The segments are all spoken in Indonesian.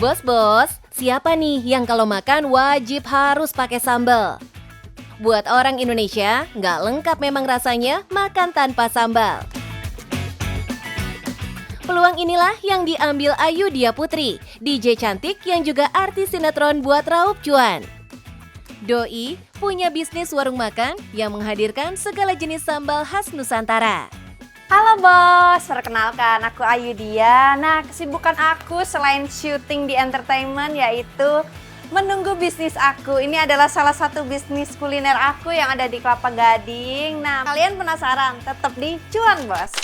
Bos-bos, siapa nih yang kalau makan wajib harus pakai sambal? Buat orang Indonesia, nggak lengkap memang rasanya makan tanpa sambal. Peluang inilah yang diambil Ayu Dia Putri, DJ cantik yang juga artis sinetron buat raup cuan. Doi punya bisnis warung makan yang menghadirkan segala jenis sambal khas Nusantara. Halo bos, perkenalkan aku Ayu Dia. Nah, kesibukan aku selain syuting di entertainment yaitu menunggu bisnis aku. Ini adalah salah satu bisnis kuliner aku yang ada di Kelapa Gading. Nah, kalian penasaran? Tetap di Cuan Bos.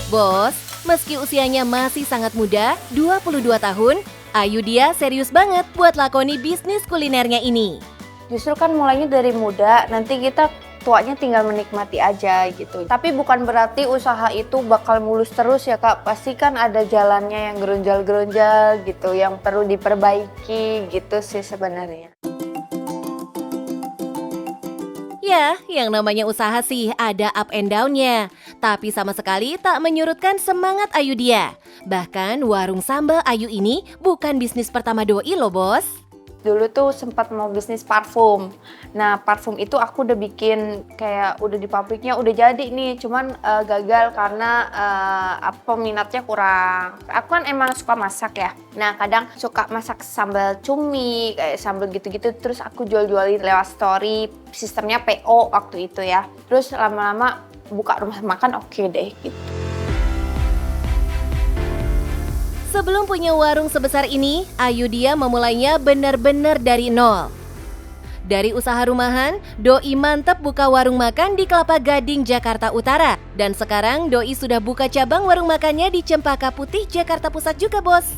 Bos, meski usianya masih sangat muda, 22 tahun, Ayu Dia serius banget buat lakoni bisnis kulinernya ini. Justru kan mulainya dari muda, nanti kita tuanya tinggal menikmati aja gitu. Tapi bukan berarti usaha itu bakal mulus terus ya Kak. Pasti kan ada jalannya yang geronjal-geronjal gitu, yang perlu diperbaiki gitu sih sebenarnya. Ya, yang namanya usaha sih ada up and down-nya. Tapi sama sekali tak menyurutkan semangat Ayu Dia. Bahkan warung sambal Ayu ini bukan bisnis pertama Doi loh bos. Dulu tuh sempat mau bisnis parfum. Nah, parfum itu aku udah bikin kayak udah di pabriknya udah jadi nih, cuman gagal karena peminatnya kurang. Aku kan emang suka masak ya. Nah, kadang suka masak sambal cumi, kayak sambal gitu-gitu terus aku jual-jualin lewat story. Sistemnya PO waktu itu ya. Terus lama-lama buka rumah makan oke deh gitu. Sebelum punya warung sebesar ini, Ayu Dia memulainya benar-benar dari nol. Dari usaha rumahan, Doi mantep buka warung makan di Kelapa Gading, Jakarta Utara. Dan sekarang Doi sudah buka cabang warung makannya di Cempaka Putih, Jakarta Pusat juga bos.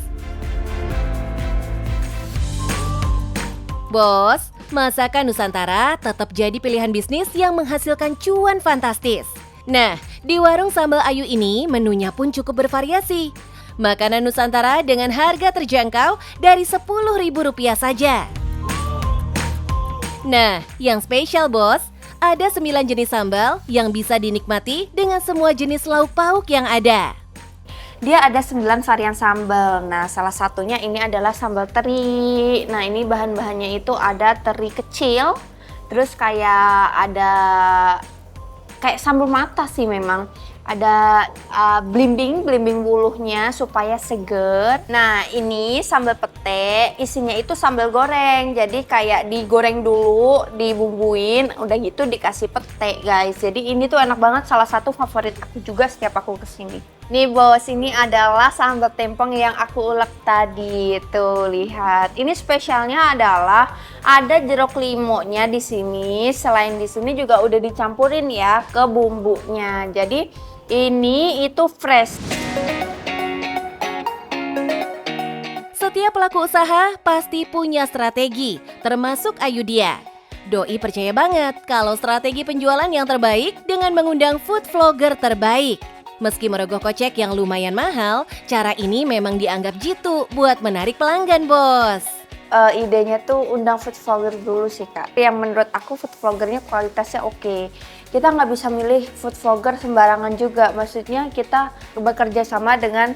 Bos, masakan Nusantara tetap jadi pilihan bisnis yang menghasilkan cuan fantastis. Nah, di warung sambal Ayu ini menunya pun cukup bervariasi. Makanan Nusantara dengan harga terjangkau dari Rp10.000 saja. Nah, yang spesial bos, ada 9 jenis sambal yang bisa dinikmati dengan semua jenis lauk pauk yang ada. Dia ada 9 varian sambal. Nah, salah satunya ini adalah sambal teri. Nah, ini bahan-bahannya itu ada teri kecil, terus kayak ada kayak sambal mata sih memang. Ada belimbing buluhnya supaya seger. Nah, ini sambal pete, isinya itu sambal goreng. Jadi kayak digoreng dulu, dibumbuin, udah gitu dikasih pete, guys. Jadi ini tuh enak banget, salah satu favorit aku juga setiap aku kesini. Nih bos, ini adalah sambal tempong yang aku ulek tadi. Tuh, lihat. Ini spesialnya adalah ada jeruk limonya di sini. Selain di sini juga udah dicampurin ya ke bumbunya. Jadi ini itu fresh. Setiap pelaku usaha pasti punya strategi, termasuk Ayu Dia. Doi percaya banget kalau strategi penjualan yang terbaik dengan mengundang food vlogger terbaik. Meski merogoh kocek yang lumayan mahal, cara ini memang dianggap jitu buat menarik pelanggan bos. Idenya tuh undang food vlogger dulu sih Kak. Yang menurut aku food vloggernya kualitasnya oke. Kita nggak bisa milih food vlogger sembarangan juga. Maksudnya kita bekerja sama dengan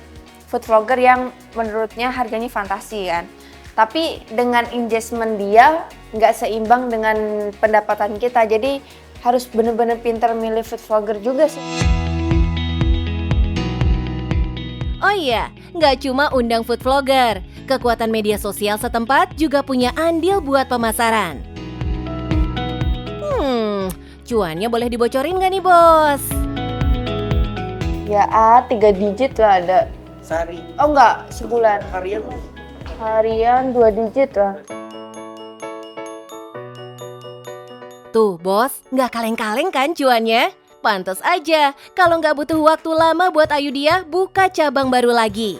food vlogger yang menurutnya harganya fantasi kan. Tapi dengan investment dia nggak seimbang dengan pendapatan kita. Jadi harus bener-bener pintar milih food vlogger juga sih. Oh iya, nggak cuma undang food vlogger. Kekuatan media sosial setempat juga punya andil buat pemasaran. Cuannya boleh dibocorin nggak nih bos? Ya 3 digit lah ada. Sehari. Oh enggak, sebulan. Harian 2 digit lah. Tuh bos, nggak kaleng-kaleng kan cuannya? Pantes aja kalau nggak butuh waktu lama buat Ayu Dia buka cabang baru lagi.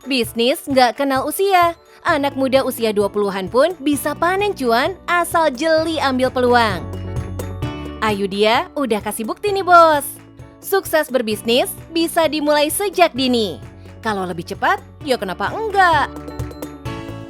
Bisnis nggak kenal usia. Anak muda usia 20-an pun bisa panen cuan asal jeli ambil peluang. Ayu Dia udah kasih bukti nih bos. Sukses berbisnis bisa dimulai sejak dini. Kalau lebih cepat, ya kenapa enggak?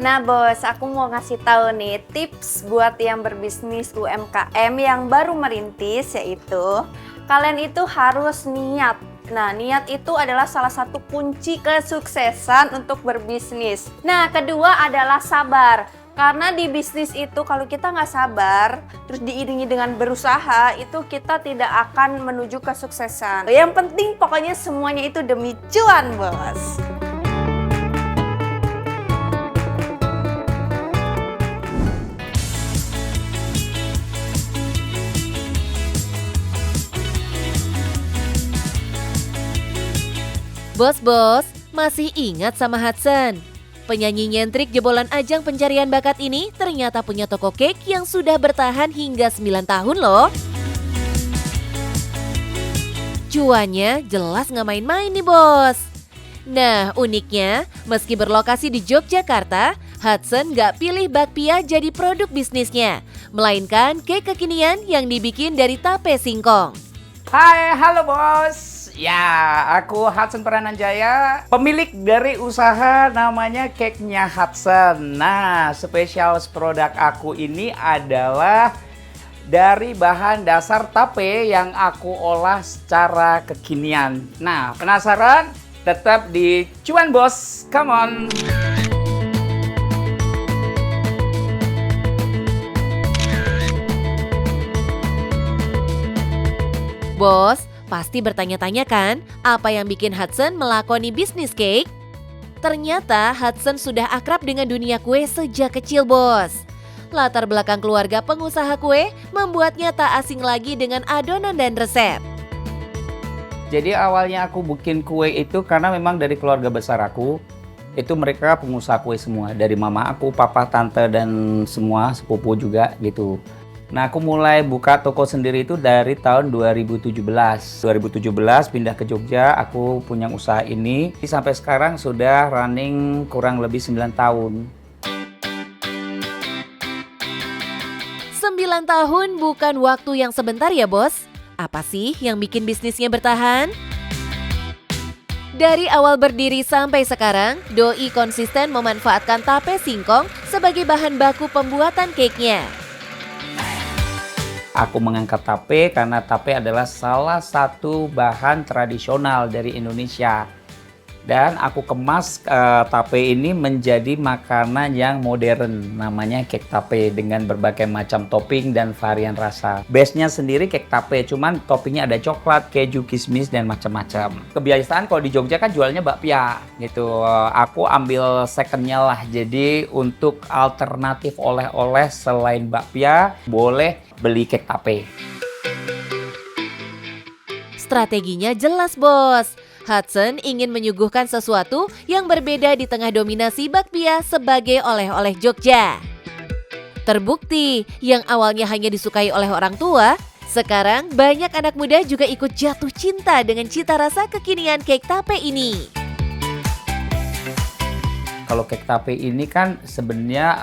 Nah bos, aku mau ngasih tahu nih tips buat yang berbisnis UMKM yang baru merintis, yaitu kalian itu harus niat. Nah, niat itu adalah salah satu kunci kesuksesan untuk berbisnis. Nah, kedua adalah sabar. Karena di bisnis itu kalau kita nggak sabar, terus diiringi dengan berusaha, itu kita tidak akan menuju kesuksesan. Yang penting pokoknya semuanya itu demi cuan, bos. Bos-bos, masih ingat sama Hudson? Penyanyi nyentrik jebolan ajang pencarian bakat ini ternyata punya toko cake yang sudah bertahan hingga 9 tahun loh. Cuannya jelas nggak main-main nih bos. Nah uniknya, meski berlokasi di Yogyakarta, Hudson nggak pilih bakpia jadi produk bisnisnya, melainkan cake kekinian yang dibikin dari tape singkong. Hai, halo bos. Ya, aku Hudson Prananjaya, pemilik dari usaha namanya Cake-nya Hudson. Nah, spesial produk aku ini adalah dari bahan dasar tape yang aku olah secara kekinian. Nah, penasaran? Tetap di Cuan Bos, come on! Bos, pasti bertanya-tanya kan apa yang bikin Hudson melakoni bisnis cake? Ternyata Hudson sudah akrab dengan dunia kue sejak kecil bos. Latar belakang keluarga pengusaha kue membuatnya tak asing lagi dengan adonan dan resep. Jadi awalnya aku bikin kue itu karena memang dari keluarga besar aku, itu mereka pengusaha kue semua. Dari mama aku, papa, tante, dan semua sepupu juga gitu. Nah, aku mulai buka toko sendiri itu dari tahun 2017. 2017 pindah ke Jogja, aku punya usaha ini. Sampai sekarang sudah running kurang lebih 9 tahun. 9 tahun bukan waktu yang sebentar ya bos. Apa sih yang bikin bisnisnya bertahan? Dari awal berdiri sampai sekarang, Doi konsisten memanfaatkan tape singkong sebagai bahan baku pembuatan cake-nya. Aku mengangkat tape karena tape adalah salah satu bahan tradisional dari Indonesia. Dan aku kemas tape ini menjadi makanan yang modern, namanya cake tape dengan berbagai macam topping dan varian rasa. Base-nya sendiri cake tape, cuman toppingnya ada coklat, keju, kismis, dan macam-macam. Kebiasaan kalau di Jogja kan jualnya bakpia gitu. Aku ambil second-nya lah, jadi untuk alternatif oleh-oleh selain bakpia, boleh beli cake tape. Strateginya jelas bos. Hudson ingin menyuguhkan sesuatu yang berbeda di tengah dominasi bakpia sebagai oleh-oleh Jogja. Terbukti, yang awalnya hanya disukai oleh orang tua, sekarang banyak anak muda juga ikut jatuh cinta dengan cita rasa kekinian cake tape ini. Kalau cake tape ini kan sebenarnya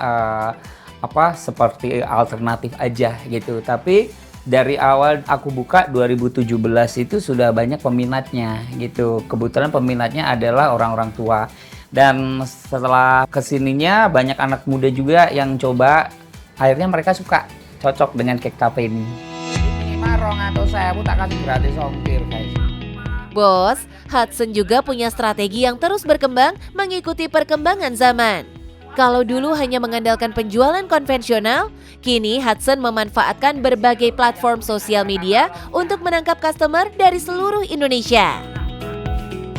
seperti alternatif aja gitu, tapi dari awal aku buka 2017 itu sudah banyak peminatnya gitu. Kebetulan peminatnya adalah orang-orang tua. Dan setelah kesininya banyak anak muda juga yang coba. Akhirnya mereka suka, cocok dengan cake tape ini. Ini marong atau saya tak kasih gratis ongkir guys. Bos, Hudson juga punya strategi yang terus berkembang mengikuti perkembangan zaman. Kalau dulu hanya mengandalkan penjualan konvensional, kini Hudson memanfaatkan berbagai platform sosial media untuk menangkap customer dari seluruh Indonesia.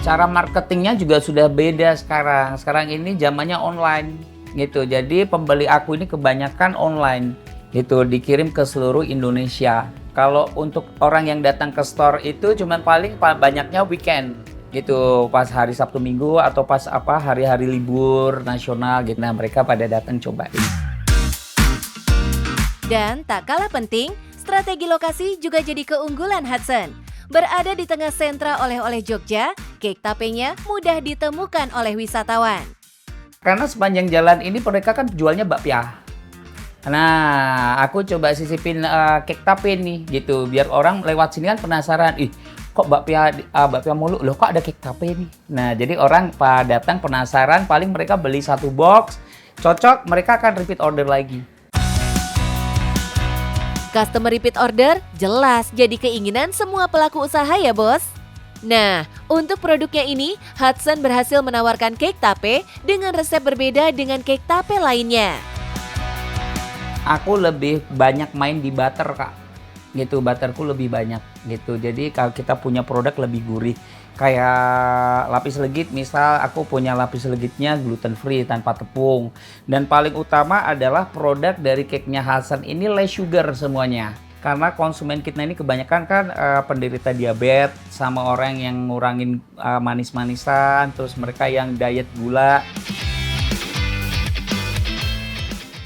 Cara marketingnya juga sudah beda sekarang. Sekarang ini zamannya online gitu. Jadi pembeli aku ini kebanyakan online gitu, dikirim ke seluruh Indonesia. Kalau untuk orang yang datang ke store itu cuman paling banyaknya weekend gitu, pas hari Sabtu Minggu atau pas hari-hari libur nasional gitu. Nah, mereka pada datang cobain. Dan tak kalah penting, strategi lokasi juga jadi keunggulan Hudson. Berada di tengah sentra oleh-oleh Jogja, cake tapenya mudah ditemukan oleh wisatawan. Karena sepanjang jalan ini mereka kan jualnya bakpia. Nah, aku coba sisipin cake tape nih gitu, biar orang lewat sini kan penasaran, kok bakpia mulu, loh kok ada cake tape nih. Nah, jadi orang pada datang penasaran, paling mereka beli satu box, cocok, mereka akan repeat order lagi. Customer repeat order jelas jadi keinginan semua pelaku usaha ya bos. Nah, untuk produknya ini, Hudson berhasil menawarkan cake tape dengan resep berbeda dengan cake tape lainnya. Aku lebih banyak main di butter kak, gitu, butterku lebih banyak gitu. Jadi kalau kita punya produk lebih gurih, kayak lapis legit, misal aku punya lapis legitnya gluten free tanpa tepung. Dan paling utama adalah produk dari cake-nya Hudson ini less sugar semuanya. Karena konsumen kita ini kebanyakan kan penderita diabetes sama orang yang ngurangin manis-manisan, terus mereka yang diet gula.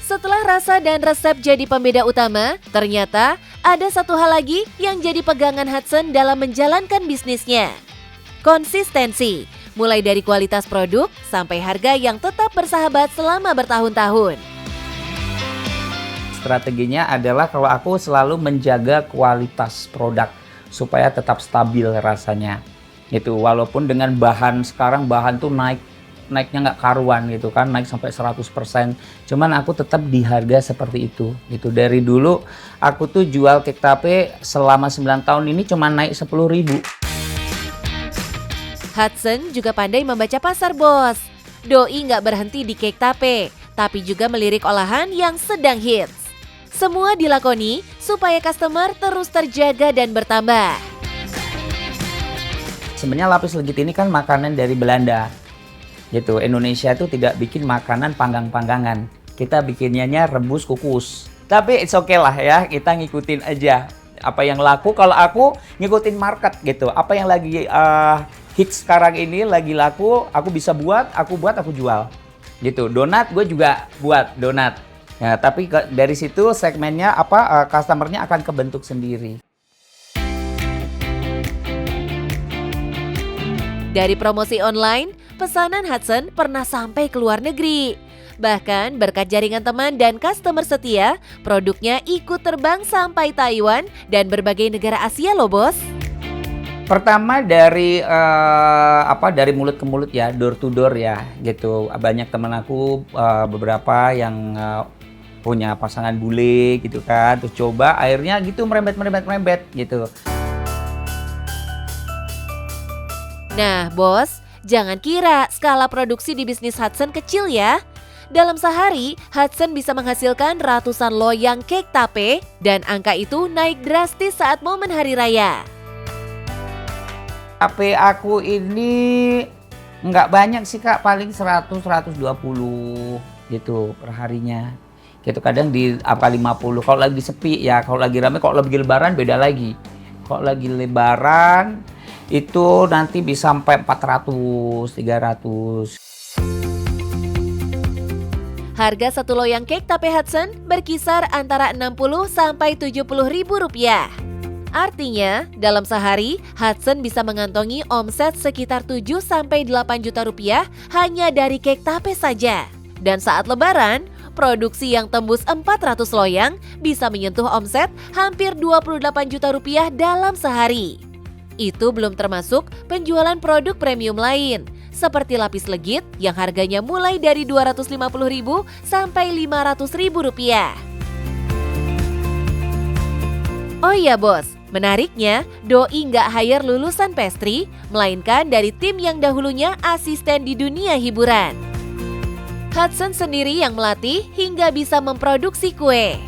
Setelah rasa dan resep jadi pembeda utama, ternyata ada satu hal lagi yang jadi pegangan Hudson dalam menjalankan bisnisnya. Konsistensi, mulai dari kualitas produk sampai harga yang tetap bersahabat selama bertahun-tahun. Strateginya adalah kalau aku selalu menjaga kualitas produk supaya tetap stabil rasanya. Itu walaupun dengan bahan sekarang bahan tuh naiknya nggak karuan gitu kan, naik sampai 100%. Cuman aku tetap di harga seperti itu. Gitu. Dari dulu aku tuh jual cake tape selama 9 tahun ini cuma naik 10.000. Hudson juga pandai membaca pasar bos. Doi nggak berhenti di cake tape, tapi juga melirik olahan yang sedang hits. Semua dilakoni supaya customer terus terjaga dan bertambah. Sebenarnya lapis legit ini kan makanan dari Belanda. Gitu. Indonesia tuh tidak bikin makanan panggang-panggangan. Kita bikinnya rebus kukus. Tapi it's okay lah ya, kita ngikutin aja apa yang laku. Kalau aku ngikutin market gitu. Apa yang lagi hits sekarang ini lagi laku, aku bisa buat, aku jual. Gitu. Donat gue juga buat donat. Ya, tapi dari situ segmennya customernya akan kebentuk sendiri. Dari promosi online, pesanan Hudson pernah sampai ke luar negeri. Bahkan berkat jaringan teman dan customer setia, produknya ikut terbang sampai Taiwan dan berbagai negara Asia loh bos. Pertama dari dari mulut ke mulut ya, door to door ya gitu. Banyak teman aku beberapa yang punya pasangan bule gitu kan, terus coba akhirnya gitu merembet gitu. Nah bos, jangan kira skala produksi di bisnis Hudson kecil ya. Dalam sehari, Hudson bisa menghasilkan ratusan loyang cake tape dan angka itu naik drastis saat momen hari raya. Tape aku ini nggak banyak sih kak, paling 100-120 gitu perharinya. Gitu kadang di angka 50. Kalau lagi sepi ya, kalau lagi rame, kalau lagi lebaran beda lagi. Kalau lagi lebaran itu nanti bisa sampai 400, 300. Harga satu loyang cake tape Hudson berkisar antara 60 sampai 70 ribu rupiah. Artinya, dalam sehari Hudson bisa mengantongi omset sekitar 7 sampai 8 juta rupiah hanya dari cake tape saja. Dan saat lebaran, produksi yang tembus 400 loyang bisa menyentuh omset hampir 28 juta rupiah dalam sehari. Itu belum termasuk penjualan produk premium lain, seperti lapis legit yang harganya mulai dari 250.000 sampai 500.000 rupiah. Oh iya bos, menariknya Doi nggak hire lulusan pastry, melainkan dari tim yang dahulunya asisten di dunia hiburan. Hudson sendiri yang melatih hingga bisa memproduksi kue.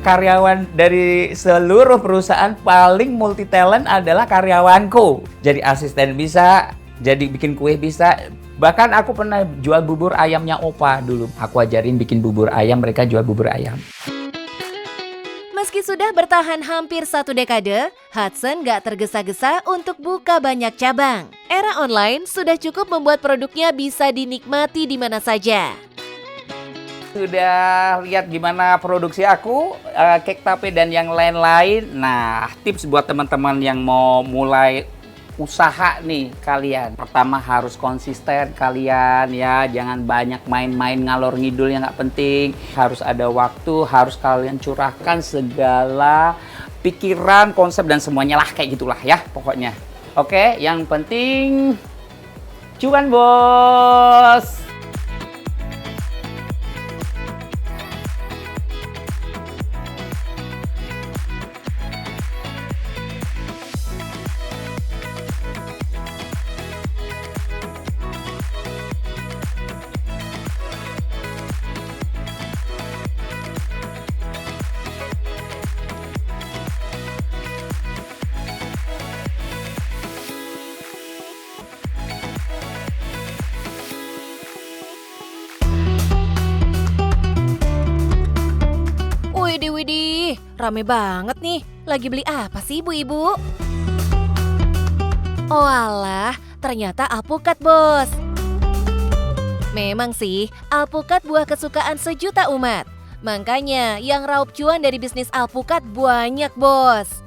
Karyawan dari seluruh perusahaan paling multi talent adalah karyawanku. Jadi asisten bisa, jadi bikin kue bisa. Bahkan aku pernah jual bubur ayamnya Opa dulu. Aku ajarin bikin bubur ayam, mereka jual bubur ayam. Meski sudah bertahan hampir 1 dekade, Hudson gak tergesa-gesa untuk buka banyak cabang. Era online sudah cukup membuat produknya bisa dinikmati di mana saja. Sudah lihat gimana produksi aku, cake tape dan yang lain-lain. Nah, tips buat teman-teman yang mau mulai usaha nih kalian. Pertama harus konsisten kalian ya, jangan banyak main-main ngalor ngidul yang nggak penting. Harus ada waktu, harus kalian curahkan segala pikiran, konsep dan semuanya lah kayak gitulah ya pokoknya. Oke, yang penting cuan bos. rame banget nih. Lagi beli apa sih ibu-ibu? Oh alah, ternyata alpukat bos. Memang sih, alpukat buah kesukaan sejuta umat. Makanya yang raup cuan dari bisnis alpukat banyak bos.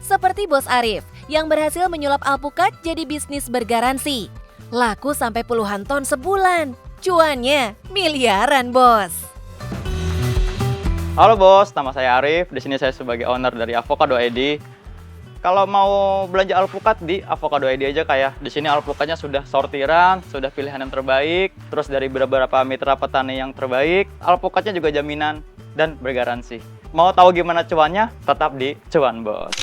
Seperti Bos Arif yang berhasil menyulap alpukat jadi bisnis bergaransi. Laku sampai puluhan ton sebulan. Cuannya miliaran bos. Halo bos, nama saya Arif. Di sini saya sebagai owner dari Avocado ID. Kalau mau belanja alpukat di Avocado ID aja kayak di sini alpukatnya sudah sortiran, sudah pilihan yang terbaik, terus dari beberapa mitra petani yang terbaik. Alpukatnya juga jaminan dan bergaransi. Mau tahu gimana cuannya? Tetap di Cuan Bos.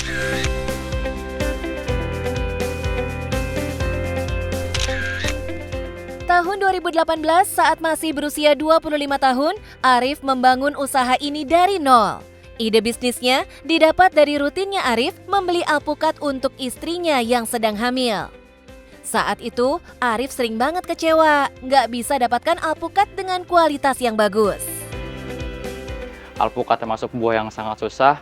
Tahun 2018 saat masih berusia 25 tahun, Arif membangun usaha ini dari nol. Ide bisnisnya didapat dari rutinnya Arif membeli alpukat untuk istrinya yang sedang hamil. Saat itu, Arif sering banget kecewa, nggak bisa dapatkan alpukat dengan kualitas yang bagus. Alpukat termasuk buah yang sangat susah,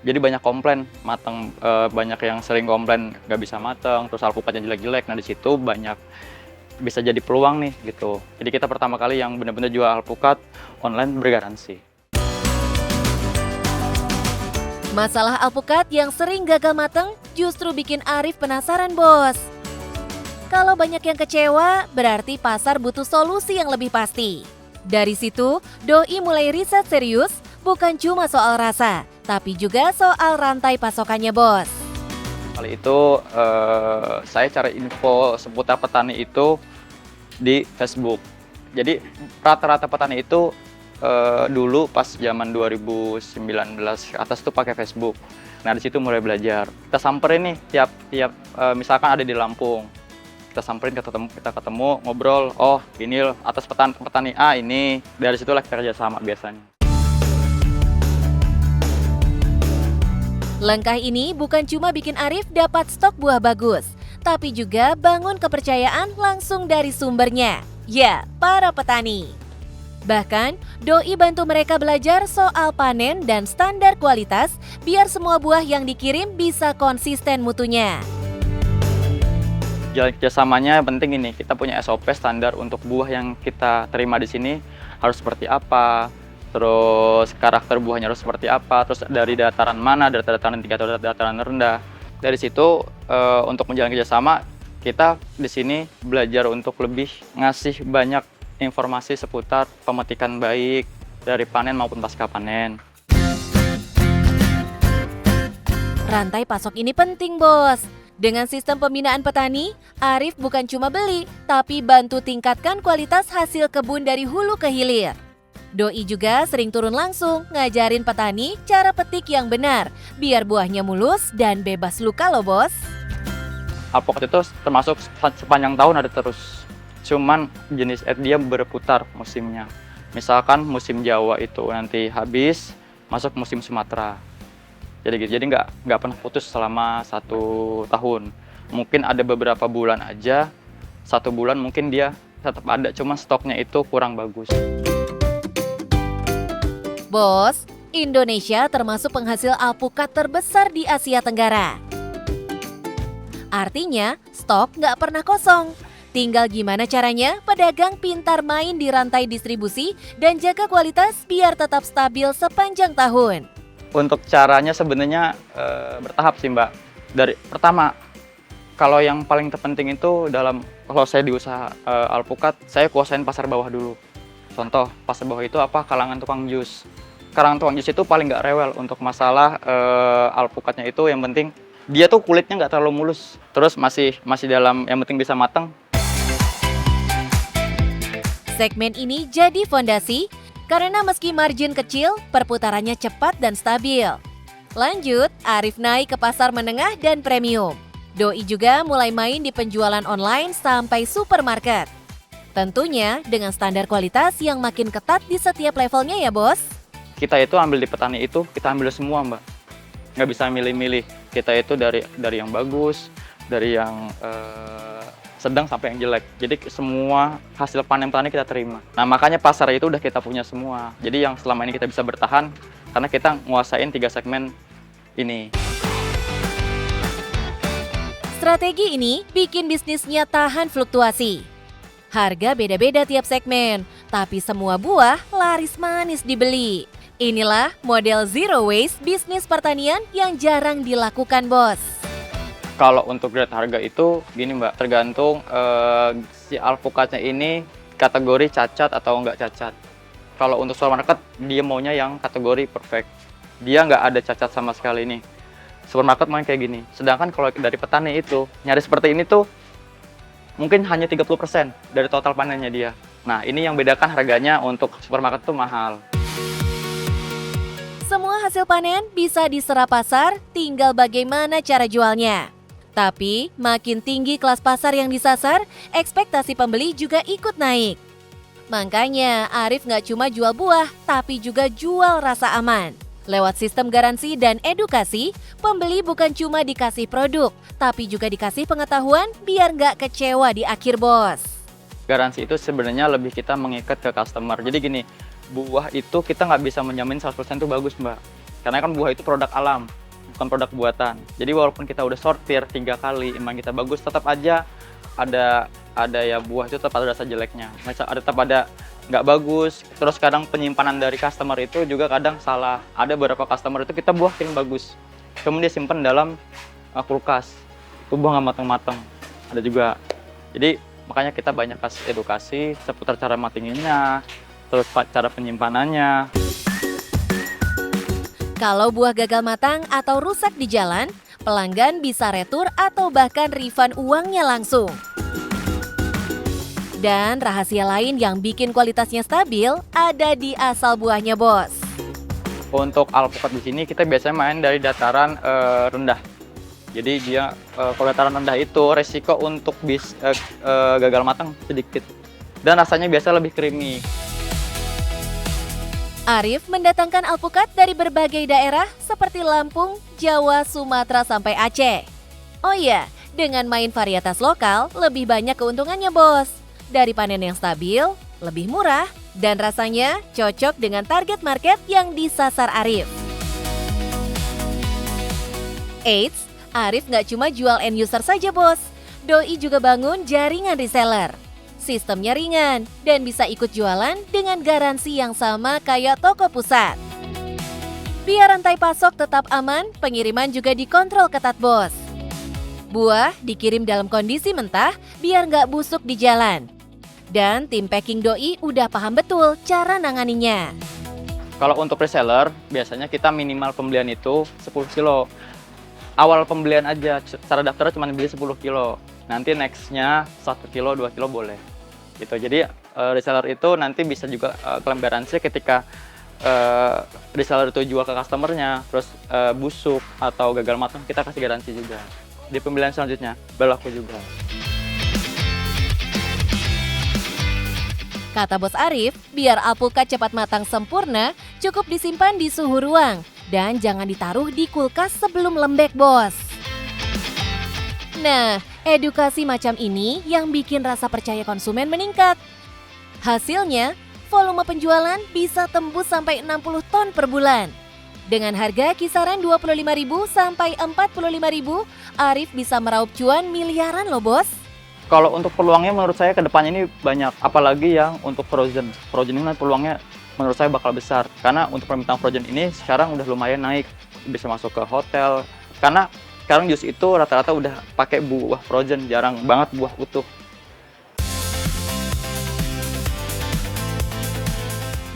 jadi banyak komplain matang, banyak yang sering komplain nggak bisa matang, terus alpukatnya jelek-jelek. Nah di situ banyak bisa jadi peluang nih gitu. Jadi kita pertama kali yang benar-benar jual alpukat online bergaransi. Masalah alpukat yang sering gagal matang justru bikin Arif penasaran bos. Kalau banyak yang kecewa, berarti pasar butuh solusi yang lebih pasti. Dari situ, Doi mulai riset serius, bukan cuma soal rasa, tapi juga soal rantai pasokannya bos. Kali itu saya cari info seputar petani itu di Facebook. Jadi rata-rata petani itu dulu pas zaman 2019 ke atas tuh pakai Facebook. Nah di situ mulai belajar. Kita samperin nih tiap misalkan ada di Lampung. Kita samperin, kita ketemu, ngobrol. Oh ini atas petani A ini. Dari situlah kita kerja sama biasanya. Langkah ini bukan cuma bikin Arif dapat stok buah bagus, tapi juga bangun kepercayaan langsung dari sumbernya. Ya, para petani. Bahkan, Doi bantu mereka belajar soal panen dan standar kualitas biar semua buah yang dikirim bisa konsisten mutunya. Jalan kerjasamanya penting ini, kita punya SOP standar untuk buah yang kita terima di sini harus seperti apa, terus karakter buahnya harus seperti apa, terus dari dataran mana, dari dataran tinggi atau dataran rendah. Dari situ untuk menjalin kerjasama, kita di sini belajar untuk lebih ngasih banyak informasi seputar pemetikan baik dari panen maupun pasca panen. Rantai pasok ini penting bos. Dengan sistem pembinaan petani, Arif bukan cuma beli, tapi bantu tingkatkan kualitas hasil kebun dari hulu ke hilir. Doi juga sering turun langsung ngajarin petani cara petik yang benar, biar buahnya mulus dan bebas luka loh bos. Alpukat itu termasuk sepanjang tahun ada terus. Cuman jenis dia berputar musimnya. Misalkan musim Jawa itu nanti habis, masuk musim Sumatera. Jadi gitu. Jadi nggak pernah putus selama 1 tahun. Mungkin ada beberapa bulan aja, 1 bulan mungkin dia tetap ada, cuman stoknya itu kurang bagus. Bos, Indonesia termasuk penghasil alpukat terbesar di Asia Tenggara. Artinya, stok nggak pernah kosong. Tinggal gimana caranya pedagang pintar main di rantai distribusi dan jaga kualitas biar tetap stabil sepanjang tahun. Untuk caranya sebenarnya bertahap sih Mbak. Dari pertama, kalau yang paling terpenting itu kalau saya di usaha alpukat, saya kuasain pasar bawah dulu. Contoh, pasar bawah itu apa? Kalangan tukang jus. Kalangan tukang jus itu paling nggak rewel untuk masalah alpukatnya itu. Yang penting dia tuh kulitnya nggak terlalu mulus. Terus masih dalam, yang penting bisa matang. Segmen ini jadi fondasi karena meski margin kecil, perputarannya cepat dan stabil. Lanjut, Arif naik ke pasar menengah dan premium. Doi juga mulai main di penjualan online sampai supermarket. Tentunya dengan standar kualitas yang makin ketat di setiap levelnya ya bos. Kita itu ambil di petani itu, kita ambil semua Mbak. Nggak bisa milih-milih. Kita itu dari yang bagus, dari yang sedang sampai yang jelek. Jadi semua hasil panen petani kita terima. Nah makanya pasar itu udah kita punya semua. Jadi yang selama ini kita bisa bertahan, karena kita nguasain 3 segmen ini. Strategi ini bikin bisnisnya tahan fluktuasi. Harga beda-beda tiap segmen, tapi semua buah laris manis dibeli. Inilah model zero waste bisnis pertanian yang jarang dilakukan, Bos. Kalau untuk grade harga itu gini Mbak, tergantung si alpukatnya ini kategori cacat atau enggak cacat. Kalau untuk supermarket dia maunya yang kategori perfect, dia nggak ada cacat sama sekali nih. Supermarket mau kayak gini. Sedangkan kalau dari petani itu nyari seperti ini tuh mungkin hanya 30% dari total panennya dia. Nah ini yang bedakan harganya untuk supermarket tuh mahal. Semua hasil panen bisa diserap pasar, tinggal bagaimana cara jualnya. Tapi makin tinggi kelas pasar yang disasar, ekspektasi pembeli juga ikut naik. Makanya Arif nggak cuma jual buah, tapi juga jual rasa aman. Lewat sistem garansi dan edukasi, pembeli bukan cuma dikasih produk, tapi juga dikasih pengetahuan biar nggak kecewa di akhir, Bos. Garansi itu sebenarnya lebih kita mengikat ke customer. Jadi gini, buah itu kita nggak bisa menjamin 100% itu bagus Mbak. Karena kan buah itu produk alam, bukan produk buatan. Jadi walaupun kita udah sortir 3 kali, emang kita bagus, tetap aja ada ya buah itu tetap ada rasa jeleknya. Tetap ada nggak bagus. Terus kadang penyimpanan dari customer itu juga kadang salah. Ada beberapa customer itu kita buah yang bagus, kemudian dia simpan dalam kulkas. Itu buah nggak matang-matang. Ada juga. Jadi makanya kita banyak kasih edukasi seputar cara matangnya, terus cara penyimpanannya. Kalau buah gagal matang atau rusak di jalan, pelanggan bisa retur atau bahkan refund uangnya langsung. Dan rahasia lain yang bikin kualitasnya stabil ada di asal buahnya, Bos. Untuk alpukat di sini kita biasanya main dari dataran rendah. Jadi dia kalau dataran rendah itu resiko untuk gagal matang sedikit. Dan rasanya biasa lebih creamy. Arif mendatangkan alpukat dari berbagai daerah seperti Lampung, Jawa, Sumatera sampai Aceh. Oh iya, dengan main varietas lokal lebih banyak keuntungannya, Bos. Dari panen yang stabil, lebih murah, dan rasanya cocok dengan target market yang disasar Arif. Eits, Arif nggak cuma jual end user saja, Bos. Doi juga bangun jaringan reseller. Sistemnya ringan dan bisa ikut jualan dengan garansi yang sama kayak toko pusat. Biar rantai pasok tetap aman, pengiriman juga dikontrol ketat, Bos. Buah dikirim dalam kondisi mentah biar nggak busuk di jalan. Dan tim packing Doi udah paham betul cara nanganinya. Kalau untuk reseller, biasanya kita minimal pembelian itu 10 kilo. Awal pembelian aja, cara daftar cuma beli 10 kilo. Nanti nextnya 1 kilo, 2 kilo boleh. Gitu. Jadi reseller itu nanti bisa juga klaim garansi ketika reseller itu jual ke customernya, terus busuk atau gagal matang, kita kasih garansi juga. Di pembelian selanjutnya, berlaku juga. Kata Bos Arif, biar alpukat cepat matang sempurna, cukup disimpan di suhu ruang dan jangan ditaruh di kulkas sebelum lembek, Bos. Nah, edukasi macam ini yang bikin rasa percaya konsumen meningkat. Hasilnya, volume penjualan bisa tembus sampai 60 ton per bulan. Dengan harga kisaran 25.000 sampai 45.000, Arif bisa meraup cuan miliaran loh, Bos. Kalau untuk peluangnya menurut saya ke depannya ini banyak, apalagi yang untuk frozen. Frozen ini peluangnya menurut saya bakal besar, karena untuk permintaan frozen ini sekarang udah lumayan naik, bisa masuk ke hotel, karena sekarang jus itu rata-rata udah pakai buah frozen, jarang banget buah utuh.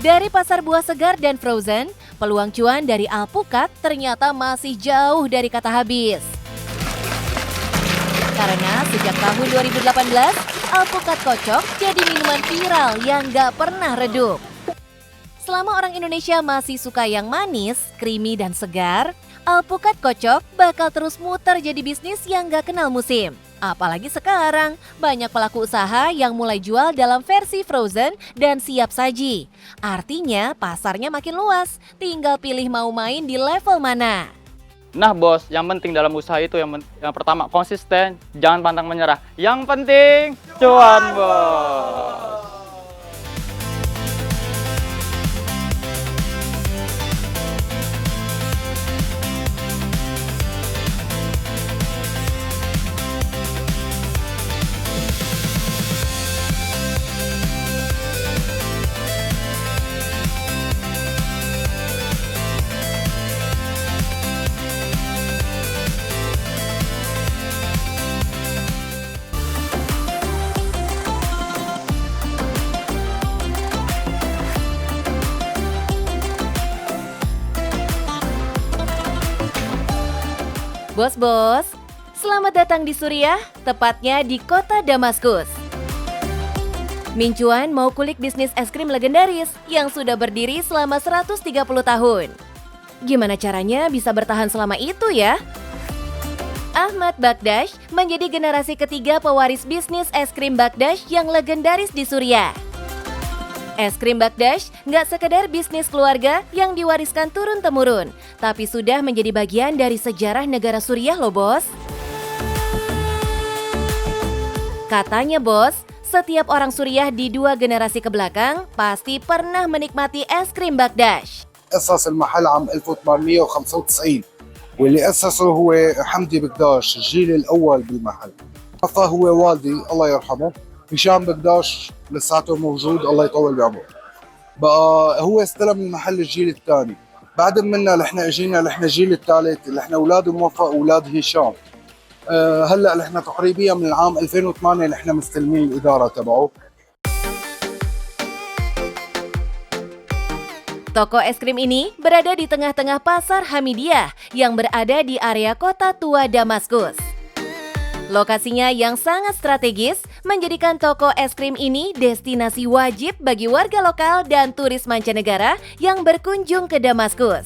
Dari pasar buah segar dan frozen, peluang cuan dari alpukat ternyata masih jauh dari kata habis. Karena sejak tahun 2018, alpukat kocok jadi minuman viral yang gak pernah redup. Selama orang Indonesia masih suka yang manis, creamy, dan segar, alpukat kocok bakal terus muter jadi bisnis yang gak kenal musim. Apalagi sekarang, banyak pelaku usaha yang mulai jual dalam versi frozen dan siap saji. Artinya pasarnya makin luas, tinggal pilih mau main di level mana. Nah bos, yang penting dalam usaha itu yang pertama konsisten, jangan pantang menyerah. Yang penting cuan bos. Bos-bos, selamat datang di Suriah, tepatnya di kota Damaskus. Mincuan mau kulik bisnis es krim legendaris yang sudah berdiri selama 130 tahun. Gimana caranya bisa bertahan selama itu ya? Ahmad Bakdash menjadi generasi ketiga pewaris bisnis es krim Bakdash yang legendaris di Suriah. Es krim Bakdash nggak sekedar bisnis keluarga yang diwariskan turun-temurun, tapi sudah menjadi bagian dari sejarah negara Suriah loh bos. Katanya bos, setiap orang Suriah di 2 generasi kebelakang pasti pernah menikmati es krim Bakdash. أسس المحل عام 1895 واللي أسسه هو حمدي بكداش الجيل الأول بالمحل. هو والدي الله يرحمه هشام بكداش لساته موجود الله يطول بعمره. بقى هو استلم المحل الجيل الثاني. بعد منا نحن اجينا نحن الجيل الثالث اللي احنا اولاد موفق واولاد هشام. هلا نحن تقريبا من العام 2008 نحن مستلمين الإدارة تبعه. Toko es krim ini berada di tengah-tengah pasar Hamidiyah yang berada di area kota tua Damaskus. Lokasinya yang sangat strategis menjadikan toko es krim ini destinasi wajib bagi warga lokal dan turis mancanegara yang berkunjung ke Damaskus.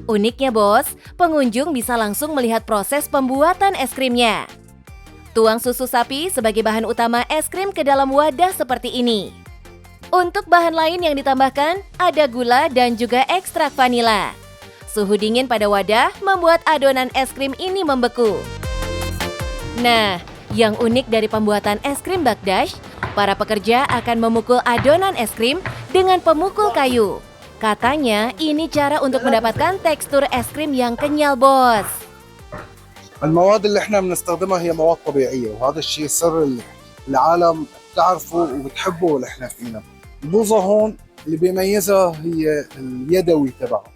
Uniknya bos, pengunjung bisa langsung melihat proses pembuatan es krimnya. Tuang susu sapi sebagai bahan utama es krim ke dalam wadah seperti ini. Untuk bahan lain yang ditambahkan, ada gula dan juga ekstrak vanila. Suhu dingin pada wadah membuat adonan es krim ini membeku. Nah, yang unik dari pembuatan es krim Bakdash, para pekerja akan memukul adonan es krim dengan pemukul kayu. Katanya ini cara untuk mendapatkan tekstur es krim yang kenyal bos. المواد اللي احنا بنستخدمها هي مواد طبيعية وهذا الشيء سر العالم بتعرفه وبتحبه واللي احنا فينا. البوظة هون اللي بيميزها هي اليدوي تبعها.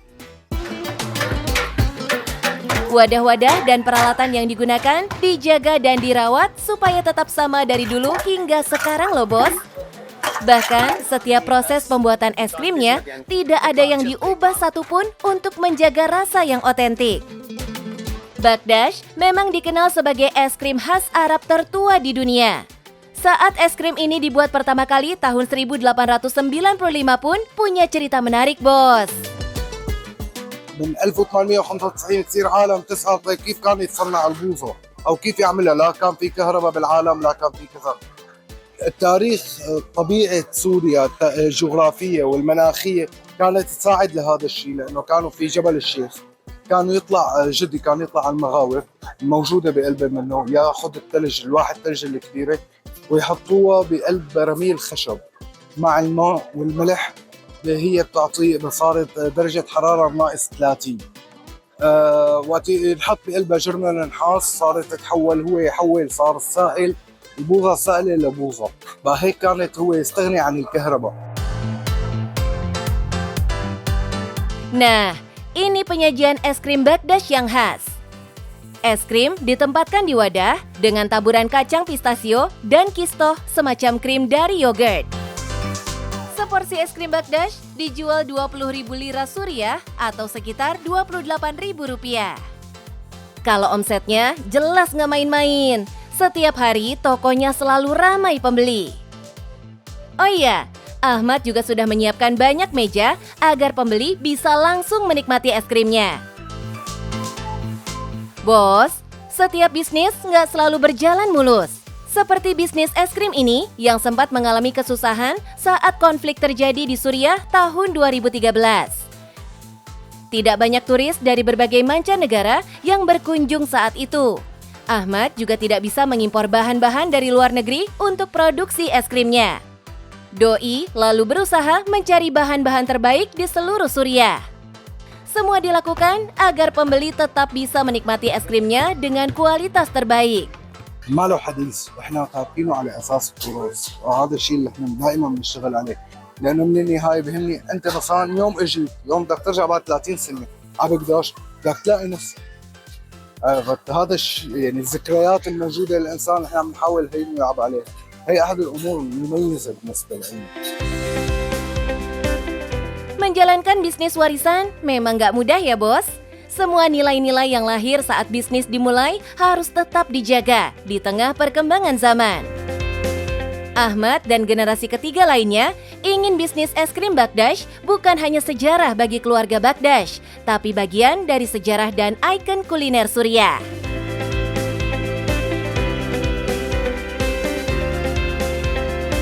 Wadah-wadah dan peralatan yang digunakan dijaga dan dirawat supaya tetap sama dari dulu hingga sekarang loh bos. Bahkan setiap proses pembuatan es krimnya tidak ada yang diubah satupun untuk menjaga rasa yang otentik. Bakdash memang dikenal sebagai es krim khas Arab tertua di dunia. Saat es krim ini dibuat pertama kali tahun 1895 pun punya cerita menarik bos. من 1895 تصير عالم تسأل طيب كيف كان يتصنع البوظة أو كيف يعملها، لا كان في كهرباء بالعالم لا كان في كذا. التاريخ طبيعة سوريا الجغرافية والمناخية كانت تساعد لهذا الشيء، لأنه كانوا في جبل الشيخ كانوا يطلع جدي كان يطلع على المغاور الموجودة بقلب منه ياخذ الثلج الواحد الثلج الكبيرة ويحطوها بقلب براميل خشب مع الماء والملح اللي هي بتعطي صارت درجة حرارة ناقص 30. وقت ينحط بقلبها جرنال نحاس صارت تتحول هو يحول صار السائل البوظة سائلة لبوظة. فهيك كانت هو يستغني عن الكهرباء. Nah, ini penyajian es krim Bakdash yang khas. Es krim ditempatkan di wadah dengan taburan kacang pistasio dan kistoh semacam krim dari yogurt. Seporsi es krim Bakdash dijual 20.000 lira Suriah atau sekitar Rp28.000. Kalau omsetnya jelas nggak main-main. Setiap hari tokonya selalu ramai pembeli. Oh iya, Ahmad juga sudah menyiapkan banyak meja agar pembeli bisa langsung menikmati es krimnya. Bos, setiap bisnis nggak selalu berjalan mulus. Seperti bisnis es krim ini yang sempat mengalami kesusahan saat konflik terjadi di Suriah tahun 2013. Tidak banyak turis dari berbagai mancanegara yang berkunjung saat itu. Ahmad juga tidak bisa mengimpor bahan-bahan dari luar negeri untuk produksi es krimnya. Doi lalu berusaha mencari bahan-bahan terbaik di seluruh Suriah. Semua dilakukan agar pembeli tetap bisa menikmati es krimnya dengan kualitas terbaik. ما له حديث، احنا تاركينه على اساس التراث وهذا الشيء اللي احنا دائما بنشتغل عليه، لانه من النهايه بهمني انت مثلا يوم اجيت يوم بدك ترجع بعد 30 سنه على بقداش بدك تلاقي نفسك هذا الشيء يعني الذكريات الموجوده للانسان احنا عم نحاول هي نلعب عليها، هي احد الامور المميزه بالنسبه لنا. Menjalankan bisnis warisan memang nggak mudah ya bos. Semua nilai-nilai yang lahir saat bisnis dimulai harus tetap dijaga di tengah perkembangan zaman. Ahmad dan generasi ketiga lainnya ingin bisnis es krim Bagdash bukan hanya sejarah bagi keluarga Bagdash, tapi bagian dari sejarah dan ikon kuliner Suriah.